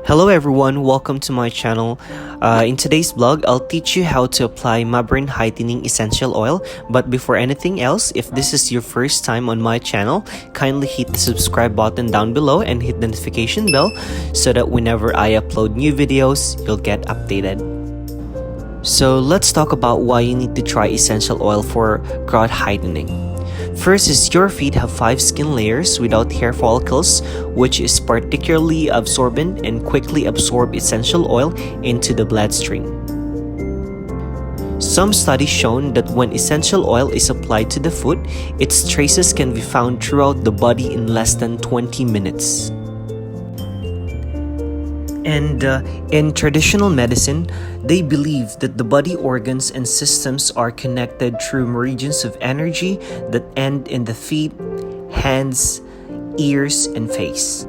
Hello everyone, welcome to my channel. In today's vlog, I'll teach you how to apply Mabrem Heightening Essential Oil. But before anything else, if this is your first time on my channel, kindly hit the subscribe button down below and hit the notification bell so that whenever I upload new videos, you'll get updated. So let's talk about why you need to try essential oil for growth heightening. First is your feet have 5 skin layers without hair follicles, which is particularly absorbent and quickly absorb essential oil into the bloodstream. Some studies shown that when essential oil is applied to the foot, its traces can be found throughout the body in less than 20 minutes. And in traditional medicine, they believe that the body organs and systems are connected through meridians of energy that end in the feet, hands, ears, and face.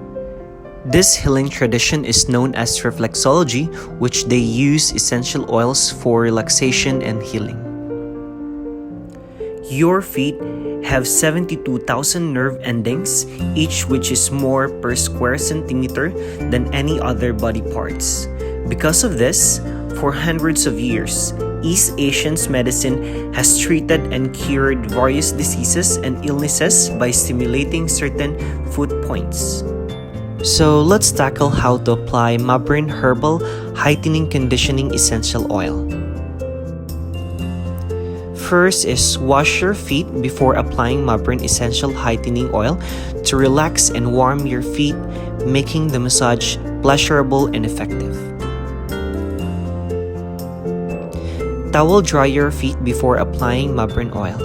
This healing tradition is known as Reflexology, which they use essential oils for relaxation and healing. Your feet have 72,000 nerve endings, each which is more per square centimeter than any other body parts. Because of this, for hundreds of years, East Asian medicine has treated and cured various diseases and illnesses by stimulating certain foot points. So let's tackle how to apply Mabrem Herbal Heightening Conditioning Essential Oil. First is wash your feet before applying Mabrem Essential Heightening Oil to relax and warm your feet, making the massage pleasurable and effective. Towel dry your feet before applying Mabrem oil.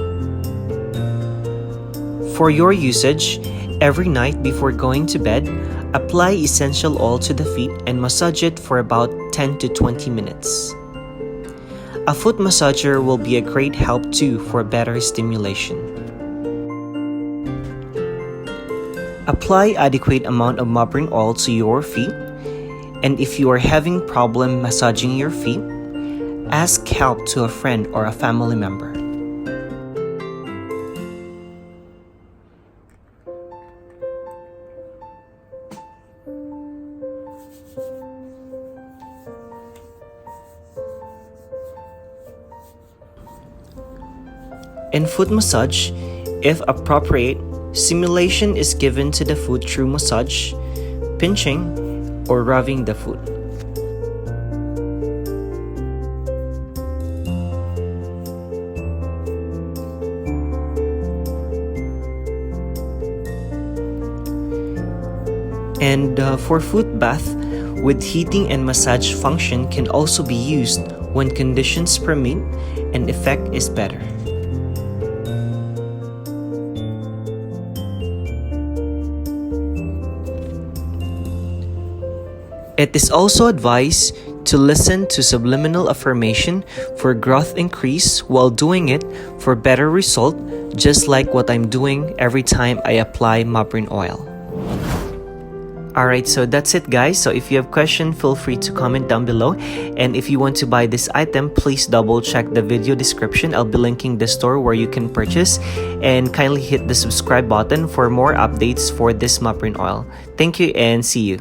For your usage, every night before going to bed, apply essential oil to the feet and massage it for about 10 to 20 minutes. A foot massager will be a great help too for better stimulation. Apply adequate amount of Mabrem oil to your feet, and if you are having problem massaging your feet, ask help to a friend or a family member. In foot massage, if appropriate, stimulation is given to the foot through massage, pinching, or rubbing the foot. And for foot bath, with heating and massage function can also be used when conditions permit and effect is better. It is also advised to listen to subliminal affirmation for growth increase while doing it for better result, just like what I'm doing every time I apply Mabrem oil. Alright, so that's it guys. So if you have questions, feel free to comment down below. And if you want to buy this item, please double check the video description. I'll be linking the store where you can purchase. And kindly hit the subscribe button for more updates for this Mabrem oil. Thank you and see you.